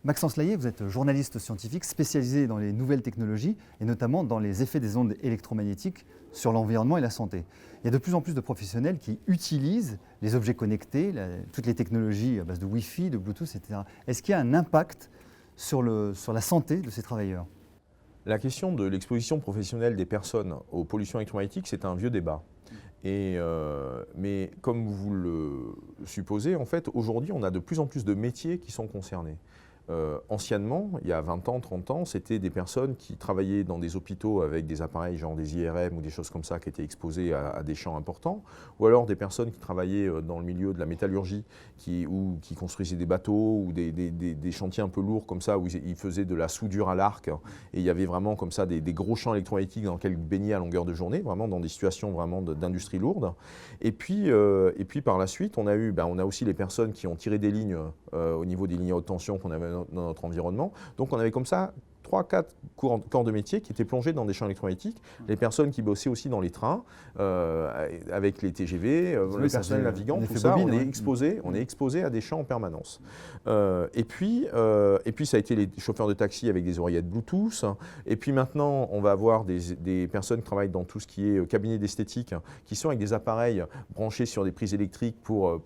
Maxence Laillé, vous êtes journaliste scientifique spécialisé dans les nouvelles technologies et notamment dans les effets des ondes électromagnétiques sur l'environnement et la santé. Il y a de plus en plus de professionnels qui utilisent les objets connectés, toutes les technologies à base de Wi-Fi, de Bluetooth, etc. Est-ce qu'il y a un impact sur la santé de ces travailleurs? La question de l'exposition professionnelle des personnes aux pollutions électromagnétiques, c'est un vieux débat. Mais comme vous le supposez, en fait, aujourd'hui, on a de plus en plus de métiers qui sont concernés. Anciennement, il y a 20 ans, 30 ans, c'était des personnes qui travaillaient dans des hôpitaux avec des appareils genre des IRM ou des choses comme ça qui étaient exposés à des champs importants, ou alors des personnes qui travaillaient dans le milieu de la métallurgie ou qui construisaient des bateaux ou des chantiers un peu lourds comme ça où ils faisaient de la soudure à l'arc et il y avait vraiment comme ça des gros champs électromagnétiques dans lesquels ils baignaient à longueur de journée, vraiment dans des situations vraiment d'industrie lourde. Et puis par la suite, on a aussi les personnes qui ont tiré des lignes au niveau des lignes à haute tension qu'on avait dans notre environnement. Donc on avait comme ça 3-4 corps de métier qui étaient plongés dans des champs électromagnétiques. Les personnes qui bossaient aussi dans les trains, avec les TGV, les personnels navigants, tout ça, on est exposé à des champs en permanence. Et puis ça a été les chauffeurs de taxi avec des oreillettes Bluetooth. Et puis maintenant, on va avoir des personnes qui travaillent dans tout ce qui est cabinet d'esthétique, qui sont avec des appareils branchés sur des prises électriques pour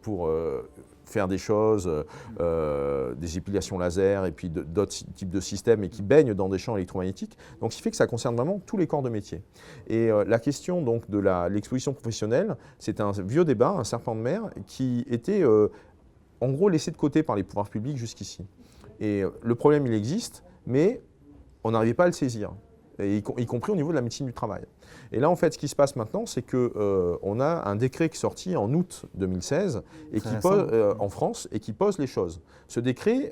faire des choses, des épilations laser et puis d'autres types de systèmes et qui baignent dans des champs électromagnétiques. Donc, ce qui fait que ça concerne vraiment tous les corps de métier. Et la question donc, de l'exposition professionnelle, c'est un vieux débat, un serpent de mer, qui était en gros laissé de côté par les pouvoirs publics jusqu'ici. Et le problème, il existe, mais on n'arrivait pas à le saisir, y compris au niveau de la médecine du travail. Et là, en fait, ce qui se passe maintenant, c'est qu'on a un décret qui est sorti en août 2016 et qui pose, en France et qui pose les choses. Ce décret,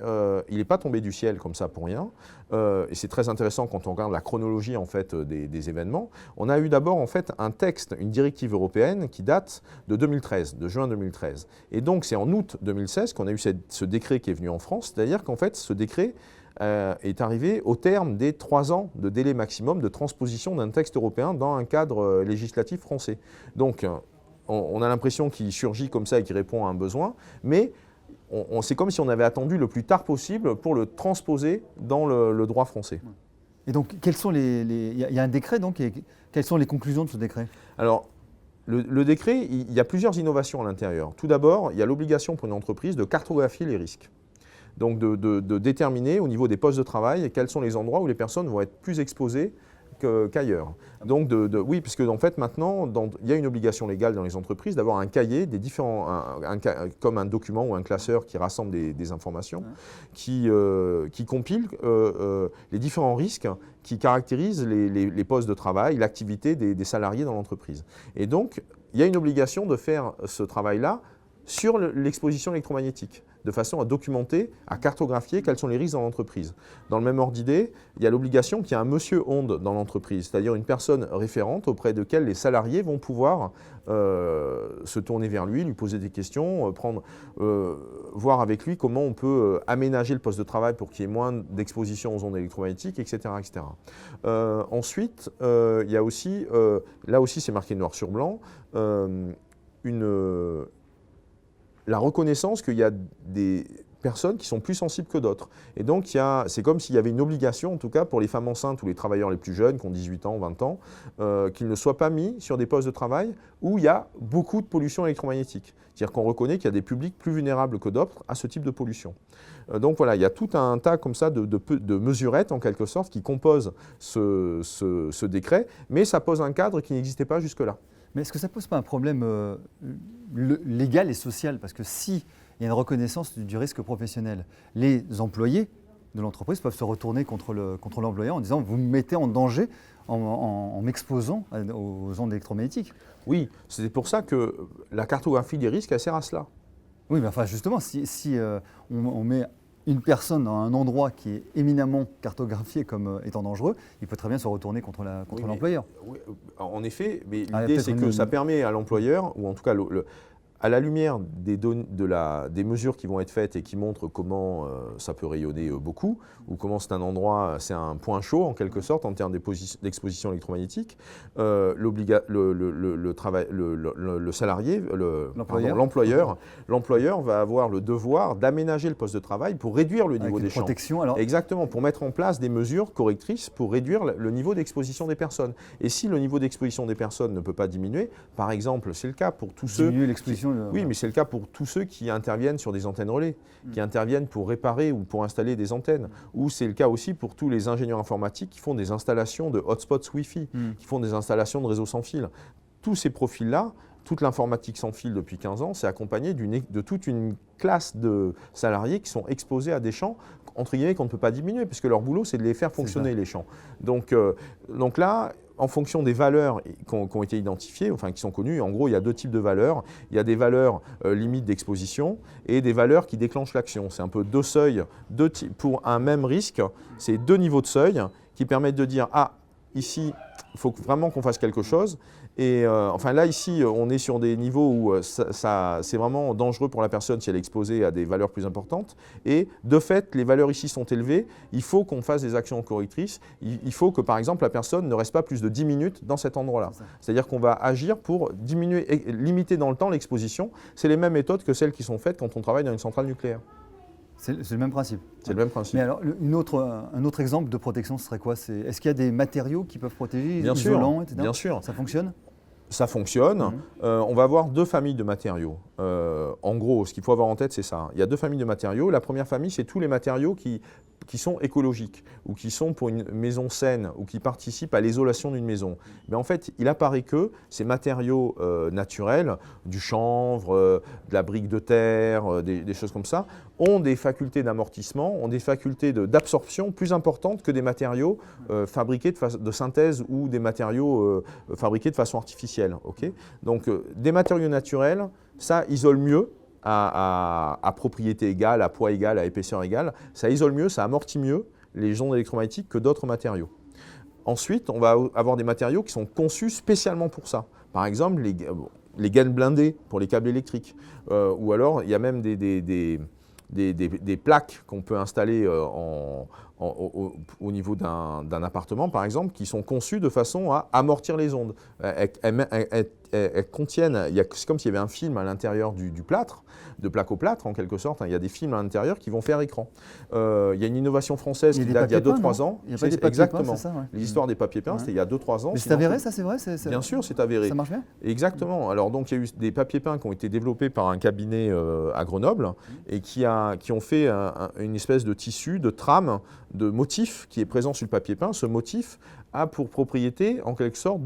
il n'est pas tombé du ciel comme ça pour rien. Et c'est très intéressant quand on regarde la chronologie en fait, des événements. On a eu d'abord en fait, un texte, une directive européenne qui date de 2013, de juin 2013. Et donc, c'est en août 2016 qu'on a eu ce décret qui est venu en France. C'est-à-dire qu'en fait, ce décret est arrivé au terme des 3 ans de délai maximum de transposition d'un texte européen dans un cadre législatif français. Donc, on a l'impression qu'il surgit comme ça et qu'il répond à un besoin, mais c'est comme si on avait attendu le plus tard possible pour le transposer dans le droit français. Et donc, il y a un décret, donc, et quelles sont les conclusions de ce décret? Alors, le décret, il y a plusieurs innovations à l'intérieur. Tout d'abord, il y a l'obligation pour une entreprise de cartographier les risques. Donc de déterminer au niveau des postes de travail quels sont les endroits où les personnes vont être plus exposées qu'ailleurs. Donc oui, puisque en fait maintenant, il y a une obligation légale dans les entreprises d'avoir un cahier des différents, comme un document ou un classeur qui rassemble des informations, qui compile les différents risques qui caractérisent les postes de travail, l'activité des salariés dans l'entreprise. Et donc, il y a une obligation de faire ce travail-là sur l'exposition électromagnétique, de façon à documenter, à cartographier quels sont les risques dans l'entreprise. Dans le même ordre d'idée, il y a l'obligation qu'il y ait un monsieur onde dans l'entreprise, c'est-à-dire une personne référente auprès de laquelle les salariés vont pouvoir se tourner vers lui poser des questions, voir avec lui comment on peut aménager le poste de travail pour qu'il y ait moins d'exposition aux ondes électromagnétiques, etc. etc. Ensuite, il y a aussi, là aussi c'est marqué noir sur blanc, la reconnaissance qu'il y a des personnes qui sont plus sensibles que d'autres. Et donc, c'est comme s'il y avait une obligation, en tout cas pour les femmes enceintes ou les travailleurs les plus jeunes, qui ont 18 ans, 20 ans, qu'ils ne soient pas mis sur des postes de travail où il y a beaucoup de pollution électromagnétique. C'est-à-dire qu'on reconnaît qu'il y a des publics plus vulnérables que d'autres à ce type de pollution. Donc voilà, il y a tout un tas comme ça de mesurettes, en quelque sorte, qui composent ce décret, mais ça pose un cadre qui n'existait pas jusque-là. Mais est-ce que ça ne pose pas un problème légal et social? Parce que s'il y a une reconnaissance du risque professionnel, les employés de l'entreprise peuvent se retourner contre l'employeur en disant « vous me mettez en danger en m'exposant aux ondes électromagnétiques ». Oui, c'est pour ça que la cartographie des risques, elle sert à cela. Oui, mais enfin justement, si on met une personne dans un endroit qui est éminemment cartographié comme étant dangereux, il peut très bien se retourner contre l'employeur. Oui, en effet, mais l'idée c'est que ça permet à l'employeur, ou en tout cas à la lumière des mesures qui vont être faites et qui montrent comment ça peut rayonner beaucoup, ou comment c'est un point chaud en quelque sorte en termes d'exposition électromagnétique, le salarié, l'employeur va avoir le devoir d'aménager le poste de travail pour réduire le niveau des champs. Protection, alors. Exactement, pour mettre en place des mesures correctrices pour réduire le niveau d'exposition des personnes. Et si le niveau d'exposition des personnes ne peut pas diminuer, par exemple, c'est le cas pour tous ceux... Diminuer l'exposition. Oui, mais c'est le cas pour tous ceux qui interviennent sur des antennes relais, qui interviennent pour réparer ou pour installer des antennes. Ou c'est le cas aussi pour tous les ingénieurs informatiques qui font des installations de hotspots Wi-Fi, qui font des installations de réseaux sans fil. Tous ces profils-là, toute l'informatique sans fil depuis 15 ans, c'est accompagné de toute une classe de salariés qui sont exposés à des champs, entre guillemets, qu'on ne peut pas diminuer, puisque leur boulot, c'est de les faire fonctionner, les champs. Donc là, en fonction des valeurs qui ont été identifiées, enfin qui sont connues, en gros, il y a deux types de valeurs. Il y a des valeurs limites d'exposition et des valeurs qui déclenchent l'action. C'est un peu deux seuils, pour un même risque, c'est deux niveaux de seuil qui permettent de dire « Ah, ici, il faut vraiment qu'on fasse quelque chose ». Et enfin là, ici, on est sur des niveaux où c'est vraiment dangereux pour la personne si elle est exposée à des valeurs plus importantes. Et de fait, les valeurs ici sont élevées. Il faut qu'on fasse des actions correctrices. Il faut que, par exemple, la personne ne reste pas plus de 10 minutes dans cet endroit-là. C'est-à-dire qu'on va agir pour diminuer, limiter dans le temps l'exposition. C'est les mêmes méthodes que celles qui sont faites quand on travaille dans une centrale nucléaire. C'est le même principe. C'est le même principe. Mais alors, un autre exemple de protection, ce serait quoi? Est-ce qu'il y a des matériaux qui peuvent protéger, isolants, etc. Bien sûr. Ça fonctionne? Ça fonctionne. On va avoir deux familles de matériaux. En gros, ce qu'il faut avoir en tête, c'est ça. Il y a deux familles de matériaux. La première famille, c'est tous les matériaux qui sont écologiques ou qui sont pour une maison saine ou qui participent à l'isolation d'une maison. Mais en fait, il apparaît que ces matériaux naturels, du chanvre, de la brique de terre, des choses comme ça, ont des facultés d'amortissement, ont des facultés d'absorption plus importantes que des matériaux fabriqués de synthèse ou des matériaux fabriqués de façon artificielle. Okay, donc, des matériaux naturels, ça isole mieux à propriété égale, à poids égal, à épaisseur égale. Ça isole mieux, ça amortit mieux les ondes électromagnétiques que d'autres matériaux. Ensuite, on va avoir des matériaux qui sont conçus spécialement pour ça. Par exemple, les gaines blindées pour les câbles électriques. Ou alors, il y a même des plaques qu'on peut installer au niveau d'un appartement, par exemple, qui sont conçues de façon à amortir les ondes. Elles contiennent, c'est comme s'il y avait un film à l'intérieur du plâtre, de plaque au plâtre en quelque sorte. Il y a des films à l'intérieur qui vont faire écran. Il y a une innovation française qui date d'il y a 2-3 ans. Il y a pas des papiers exactement. peints, c'est ça, ouais. L'histoire des papiers peints, c'était il y a 2-3 ans. Mais c'est avéré, ça, c'est vrai? Bien sûr, c'est avéré. Ça marche bien? Exactement. Alors donc, il y a eu des papiers peints qui ont été développés par un cabinet à Grenoble et qui ont fait une espèce de tissu, de trame, de motif qui est présent sur le papier peint. Ce motif a pour propriété, en quelque sorte,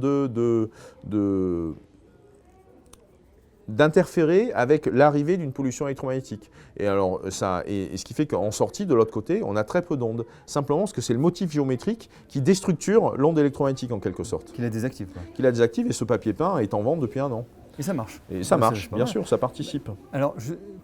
d'interférer avec l'arrivée d'une pollution électromagnétique. Et alors, ce qui fait qu'en sortie, de l'autre côté, on a très peu d'ondes. Simplement parce que c'est le motif géométrique qui déstructure l'onde électromagnétique en quelque sorte. Qui la désactive, quoi. Qui la désactive, et ce papier peint est en vente depuis 1 an. Et ça marche. Et ça marche, bien sûr, ça participe. Alors,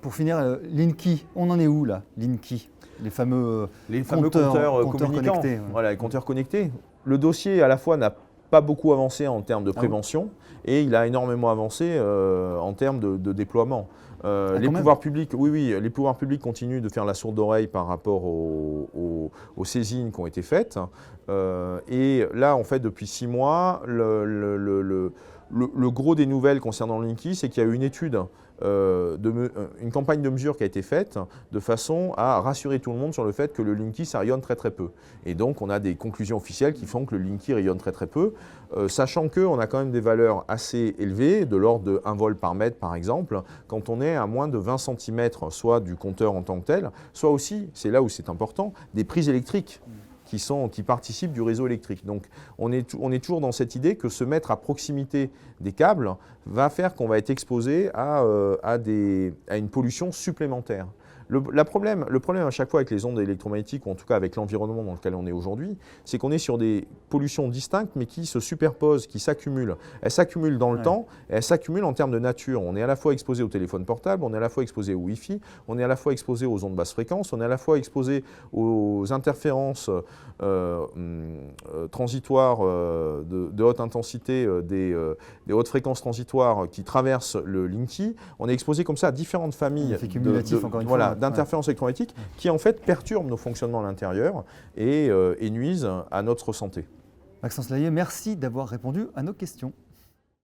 pour finir, Linky, on en est où là, Linky? Les fameux compteurs connectés. Voilà, les compteurs connectés. Le dossier, à la fois, n'a pas beaucoup avancé en termes de prévention et il a énormément avancé en termes de déploiement. Les pouvoirs publics, les pouvoirs publics continuent de faire la sourde oreille par rapport aux saisines qui ont été faites. Et là, en fait, depuis 6 mois, le gros des nouvelles concernant le Linky, c'est qu'il y a eu une étude, une campagne de mesure qui a été faite de façon à rassurer tout le monde sur le fait que le Linky, ça rayonne très très peu. Et donc, on a des conclusions officielles qui font que le Linky rayonne très très peu, sachant qu'on a quand même des valeurs assez élevées, de l'ordre de 1 vol par mètre par exemple, quand on est à moins de 20 cm, soit du compteur en tant que tel, soit aussi, c'est là où c'est important, des prises électriques qui participent du réseau électrique. Donc on est toujours dans cette idée que se mettre à proximité des câbles va faire qu'on va être exposé à une pollution supplémentaire. Le problème à chaque fois avec les ondes électromagnétiques, ou en tout cas avec l'environnement dans lequel on est aujourd'hui, c'est qu'on est sur des pollutions distinctes mais qui se superposent, qui s'accumulent. Elles s'accumulent dans le temps et elles s'accumulent en termes de nature. On est à la fois exposé au téléphone portable, on est à la fois exposé au Wi-Fi, on est à la fois exposé aux ondes basse fréquence, on est à la fois exposé aux interférences transitoires de haute intensité, des hautes fréquences transitoires qui traversent le Linky, on est exposé comme ça à différentes familles d'interférences électromagnétiques qui en fait perturbent nos fonctionnements à l'intérieur et nuisent à notre santé. Maxence Layet, merci d'avoir répondu à nos questions.